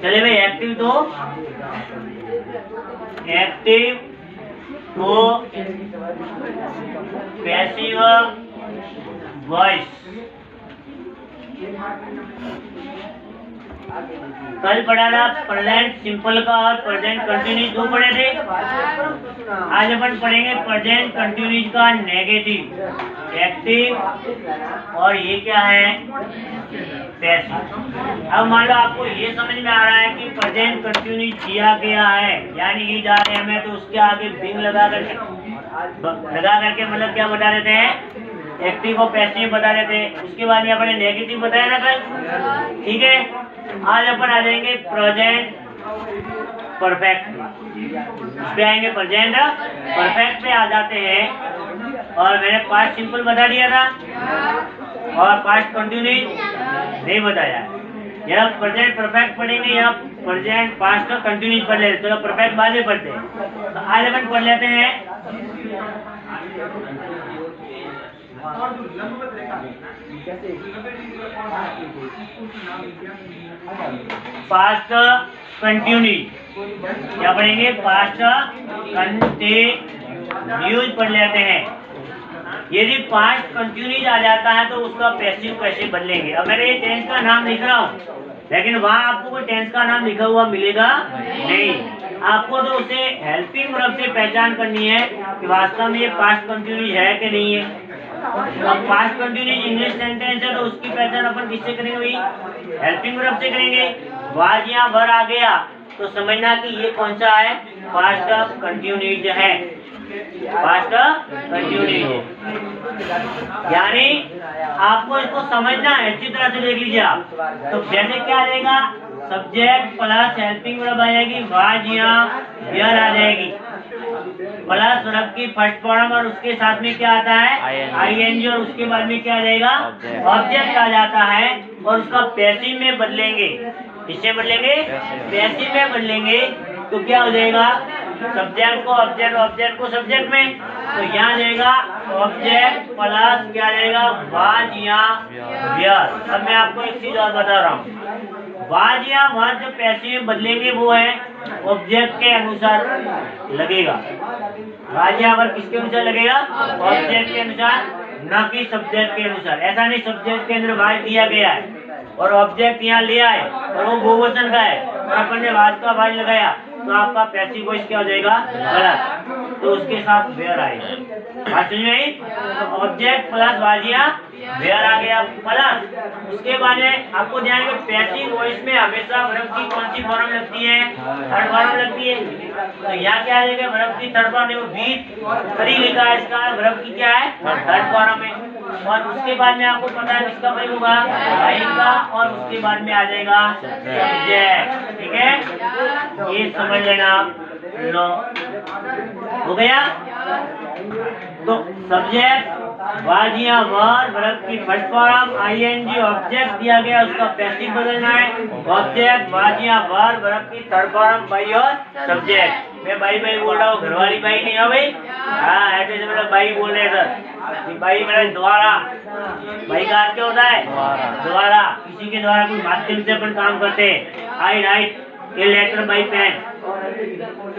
चलिए भाई, एक्टिव तो पैसिव वॉइस। कल पढ़ा था प्रेजेंट सिंपल का और प्रेजेंट कंटिन्यूस, दो पढ़े थे। आज अपन पढ़ेंगे प्रेजेंट कंटिन्यूस का नेगेटिव, एक्टिव और ये क्या है, पैसिव। अब मान लो आपको ये समझ में आ रहा है कि प्रेजेंट कंटिन्यूस दिया गया है, यानी ये जा रहे हैं हमें, तो उसके आगे बिंग लगा करके मतलब क्या बता देते हैं, एक्टिव और पैसिव बता देते हैं। उसके बाद में अपने नेगेटिव बताया ना कल, ठीक है। आज अपन आ जाएंगे प्रेजेंट परफेक्ट पे आएंगे, प्रेजेंट परफेक्ट पे आ जाते हैं। और मैंने पास्ट सिंपल बता दिया था और पास्ट कंटिन्यूस नहीं बताया। या प्रेजेंट परफेक्ट पढ़ेंगे या प्रेजेंट पास्ट का कंटिन्यूस पढ़ लेते। चलो परफेक्ट बाद में पढ़ते हैं। तो आज अपन पढ़ लेते हैं पास्ट कंटिन्यूस। क्या पढ़ेंगे, पास्ट कंटिन्यूस पढ़ लेते हैं। यदि पास्ट कंटिन्यूस आ जाता है तो उसका पैसिव कैसे बदलेंगे। अब मैंने ये टेंस का नाम लिख रहा हूँ, लेकिन वहाँ आपको कोई टेंस का नाम लिखा हुआ मिलेगा नहीं। आपको तो उसे हेल्पिंग वर्ब से पहचान करनी है कि वास्तव में ये पास्ट कंटिन्यूस है कि नहीं है। अब पास्ट कंटिन्यूस इंग्लिश सेंटेंस है तो उसकी पहचान अपन किससे करेंगे भाई, हेल्पिंग वर्ब से करेंगे। वाज या वर आ गया तो समझना कि ये कौन सा है, पास्ट कंटिन्यूस है, पास्ट कंटिन्यूस। यानी आपको इसको समझना है, अच्छी तरह से देख लीजिए आप। तो जैसे क्या आ जाएगा, सब्जेक्ट प्लस हेल्पिंग वर्ब आ जाएगी, वाज या वेयर आ जाएगी, प्लस वर्ब की फर्स्ट फॉर्म और उसके साथ में क्या आता है, आईएनजी, और उसके बाद में क्या आ जाएगा, ऑब्जेक्ट आ जाता है। और उसका पैसिव में बदलेंगे, किससे बदलेंगे, पैसिव में बदलेंगे। तो क्या हो जाएगा, सब्जेक्ट को ऑब्जेक्ट, ऑब्जेक्ट को सब्जेक्ट में, तो यहाँ आ जाएगा ऑब्जेक्ट प्लस क्या आ जाएगा, वाज या वेयर। अब मैं आपको एक चीज और बता रहा हूँ, वाज या वर जो पैसिव में बदलेंगे वो है ऑब्जेक्ट के अनुसार लगेगा। वाज या वर किसके अनुसार लगेगा, ऑब्जेक्ट के अनुसार, न कि सब्जेक्ट के अनुसार। ऐसा नहीं सब्जेक्ट के अंदर वाज दिया गया है और ऑब्जेक्ट यहाँ ले आए और वो बहुवचन का है और अपन ने वाज का वाज लगाया तो आपका पैसिव वॉइस क्या हो जाएगा, गलत। तो उसके साथ वेयर आएगा। बात समझ में आई। तो ऑब्जेक्ट प्लस वाज या वेयर आ गया, प्लस उसके बाद में आपको ध्यान रखिए पैसिव वॉइस में हमेशा वर्ब की कौन सी फॉर्म लगती है, थर्ड फॉर्म लगती है। तो यहाँ क्या आ जाएगा, वर्ब की थर्ड फॉर्म, देखो बीट करी लिखा है, इसका वर्ब की क्या है, थर्ड फॉर्म है। और उसके बाद में आपको पता है किसका प्रयोग होगा, भाई का, और उसके बाद में आ जाएगा सब्जेक्ट। ठीक है, ये समझ लेना आप। लो हो गया। तो सब्जेक्ट वाज या वर, वर्ब की फर्स्ट फॉर्म, आईएनजी, ऑब्जेक्ट दिया गया उसका पैसिव बदलना है। ऑब्जेक्ट वाज या वर, वर्ब की थर्ड फॉर्म, बाई और सब्जेक्ट। मैं बाई बाई बोल रहा हूँ, घरवाली बाई नहीं है भाई। हाँ ऐसे मतलब बाई बोल रहे सर, बाई मेरा द्वारा, बाई का अर्थ क्या होता है, द्वारा, किसी के द्वारा कोई माध्यम से अपन काम करते हैं। I write a letter by pen,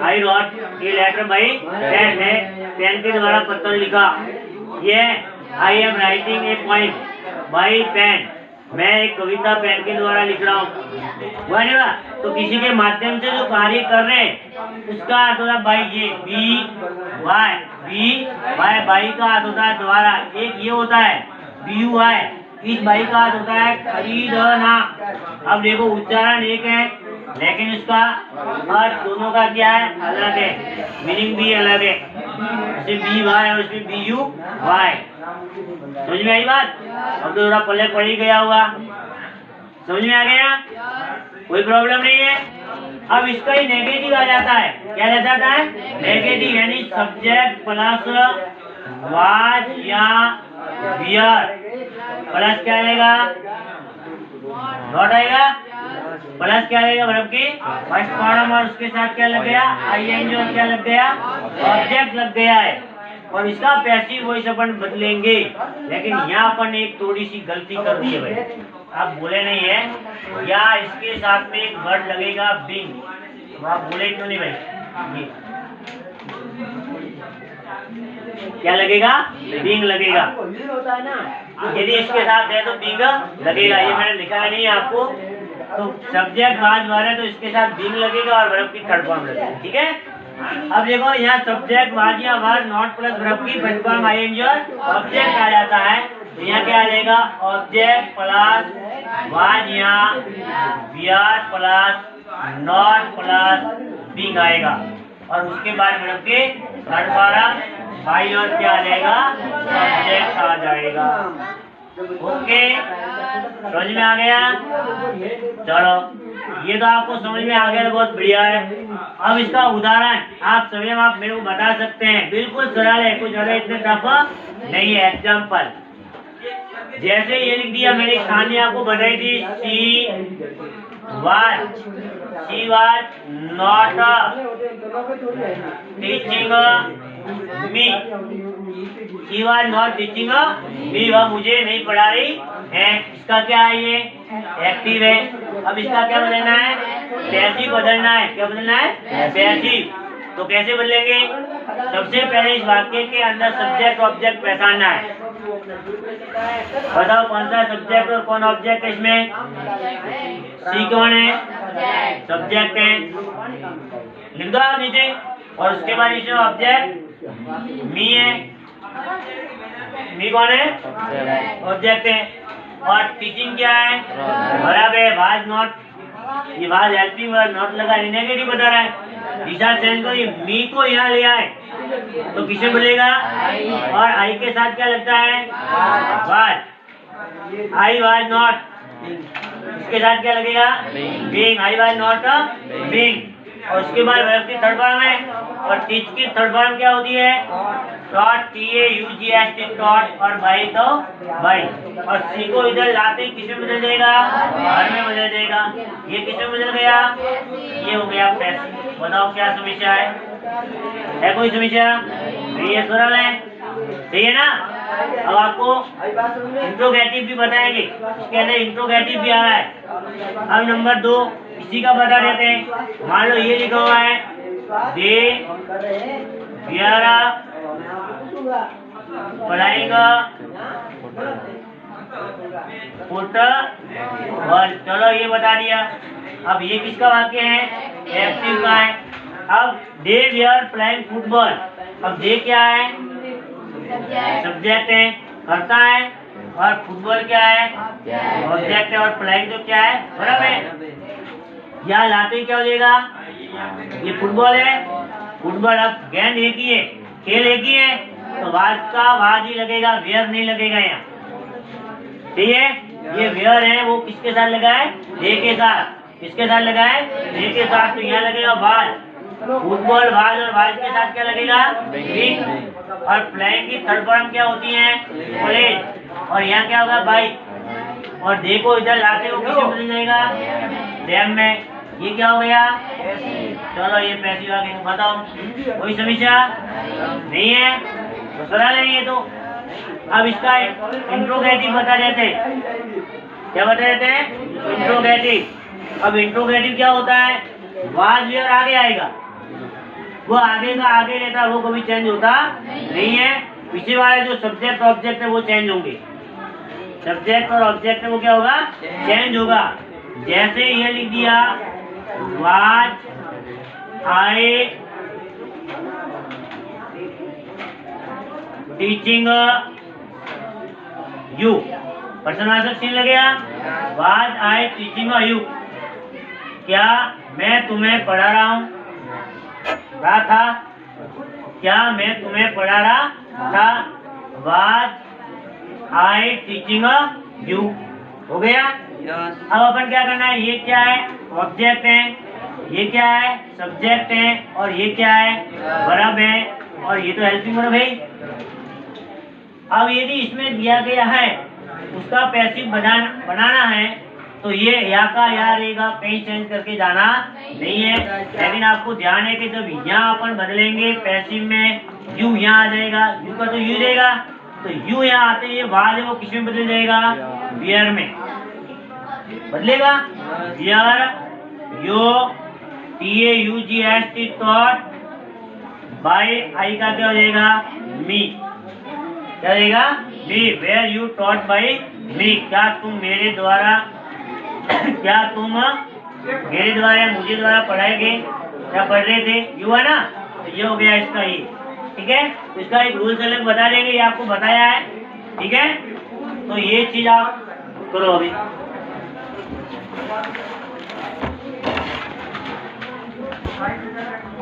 I wrote a letter by pen, है पेन के द्वारा पत्र लिखा। ये I am writing a poem by pen, मैं एक कविता पेन के द्वारा लिख रहा हूँ। हुआ नहीं हुआ। तो किसी के माध्यम से जो कार्य कर रहे हैं उसका अर्थ होता है बाई, ये बी वाई, बाई का अर्थ होता है द्वारा। एक ये होता है बी यू वाई, इस बाई का अर्थ होता है खरीदना। अब देखो उच्चारण एक है लेकिन उसका अर्थ दोनों का क्या है, अलग है, मीनिंग भी अलग है। जैसे बी वाई और उसमें बी यू वाई। समझ में आई बात। अब तो थोड़ा पहले पढ़ ही गया हुआ, समझ में आ गया, कोई प्रॉब्लम नहीं है। अब इसका ही नेगेटिव आ जाता है, क्या आ जाता है, नेगेटिव, यानी सब्जेक्ट प्लस वाज या वियर प्लस क्या आएगा, नॉट आएगा, प्लस क्या आएगा, वर्ब की फर्स्ट फॉर्म और उसके साथ क्या लग गया, आईएनजी, और क्या लग गया, ऑब्जेक्ट लग गया है। और इसका पैसिव वॉइस अपन बदलेंगे। लेकिन यहाँ अपन एक थोड़ी सी गलती कर दी है भाई, आप बोले नहीं है, या इसके साथ में एक वर्ड लगेगा बिंग। आप बोले क्यों नहीं भाई? ये क्या लगेगा? बिंग लगेगा। यदि इसके साथ है तो बिंग लगेगा। ये मैंने लिखा है नहीं है आपको। तो सब्जेक्ट वाज है तो इसके साथ बिंग लगेगा और वर्ब की थर्ड फॉर्म लगेगी। ठीक है, अब देखो यहाँ सब्जेक्ट वाज या वर नॉट प्लस वर्ब की फर्स्ट फॉर्म आईएनजी और ऑब्जेक्ट आ जाता है। तो यहाँ क्या आ जाएगा? ऑब्जेक्ट प्लस वाज या were plus not plus being आएगा और उसके बाद वर्ब के थर्ड फॉर्म भाई और क्या आ जाएगा? सब्जेक्ट आ जाएगा। ओके, समझ में आ गया? चलो, ये तो आपको समझ में आ गया तो बहुत बढ़िया है। अब इसका उदाहरण आप स्वयं आप मेरे को बता सकते हैं, बिल्कुल सरल है, कुछ ज़्यादा इतने टफ नहीं है। एग्जाम्पल जैसे ये लिख दिया, मैंने कहानी आपको बताई थी, she was not teaching me. She was not teaching me, वह मुझे नहीं पढ़ा रही है। इसका क्या है? ये एक्टिव है। अब इसका क्या बदलना है? पैसिव बदलना है। क्या बदलना है? पैसिव। तो कैसे बदलेंगे? सबसे पहले इस वाक्य के अंदर सब्जेक्ट ऑब्जेक्ट पहचानना है। बताओ कौन सा सब्जेक्ट और कौन ऑब्जेक्ट है इसमें? सी कौन है? सब्जेक्ट है, लिख दो आप नीचे। और उसके बाद इसमें ऑब्जेक्ट मी है। मी कौन है? ऑब्जेक्ट है। और टीचिंग क्या है? बराबर है, वाज नॉट। ये वाज हेल्पिंग वर्ब नॉट लगा, नेगेटिव बता रहा है। दिशा चेंज को, ये मी को यहाँ ले आए तो किसे बोलेगा? और आई के साथ क्या लगता है? वाज। आई वाज नॉट, इसके साथ क्या लगेगा? Being. I was not being. और उसके बाद वर्ब की थर्ड फॉर्म है। और टीच की थर्ड फॉर्म क्या होती है? Taught, TAUGHT, taught. और बाई तो बाई। और सी को इधर लाते ही किसमें बदल जाएगा? वर्ब में बदल जाएगा। ये किसमें बदल गया? ये हो गया पैसिव। बताओ क्या समस्या है कोई समस्या? ये सरल है, सही है ना? अब आपको इंट्रोगेटिव भी बताएंगे, इसके अंदर इंट्रोगेटिव भी आ रहा है। अब नंबर 2 इसी का बता देते हैं। मान लो ये लिखा हुआ है, दे पढ़ाएगा फुटबॉल। चलो ये बता दिया। अब ये किसका वाक्य है? एक्टिव का है। अब दे वेयर प्लेइंग फुटबॉल। अब दे क्या है? सब्जेक्ट है, करता है। और फुटबॉल क्या है? ऑब्जेक्ट है। और प्लेइंग तो क्या है? बराबर है। यहाँ लाते क्या हो जाएगा? ये फुटबॉल है, फुटबॉल। अब गेंद एक ही है, खेल एक ही है, तो वाज का वाज ही लगेगा, वेयर नहीं लगेगा यहाँ। ठीक है, ये वेयर है वो किसके साथ लगा है? दे के साथ। किसके साथ लगा है? दे के साथ। तो यहाँ लगेगा वाज। फुटबॉल वाज, और वाज के साथ क्या लगेगा? बिग। और प्लेइंग की थर्ड फॉर्म क्या होती है? प्लेड। और यहाँ क्या होगा? बाई। और देखो इधर लाते हो किसे बदल जाएगा? डैम में। ये क्या हो गया? चलो ये पैसिव आ गया। बताओ कोई समस्या नहीं है? तो सरल है ये तो। अब इसका इंट्रोगेटिव बता देते हैं। क्या बता देते हैं? इंट्रोगेटिव। अब इंट्रोगेटिव क्या होता है? वाज वेयर आगे आएगा, वो आगे का आगे रहता है, वो कभी चेंज होता नहीं है। पीछे वाले जो सब्जेक्ट ऑब्जेक्ट है वो चेंज होंगे। सब्जेक्ट और ऑब्जेक्ट है वो क्या होगा? चेंज होगा। जैसे ये लिख दिया, वाज आई टीचिंग यू। पर्सनवाचक चिन्ह लगेगा। Was I teaching you. क्या मैं तुम्हें पढ़ा रहा था? क्या मैं तुम्हें पढ़ा रहा था? Was I teaching you. हो गया। अब अपन क्या करना है? ये क्या है? ऑब्जेक्ट है। ये क्या है? सब्जेक्ट है। और ये क्या है? वर्ब है। और ये तो हेल्पिंग वर्ब है। अब यदि इसमें दिया गया है उसका पैसिव बनाना है तो ये या का या रहेगा, कहीं चेंज करके जाना नहीं है। लेकिन आपको ध्यान है कि जब यहाँ अपन बदलेंगे पैसिव में यू यहाँ आ जाएगा, यू का तो यू रहेगा, तो यू यहाँ आते ही वाज है वो किस में बदल जाएगा, वियर में बदलेगा। Were you TAUGHT taught by I का क्या हो जाएगा, मी, क्या हो जाएगा, me. Where you taught by me, क्या तुम मेरे द्वारा क्या तुम मेरे द्वारा मुझे द्वारा पढ़ाए गए क्या पढ़ रहे थे, यू है ना, तो ये हो गया इसका ये, ठीक है। तो इसका एक रूल्स अलग बता देंगे, ये आपको बताया है, ठीक है। तो ये चीज आप करो अभी।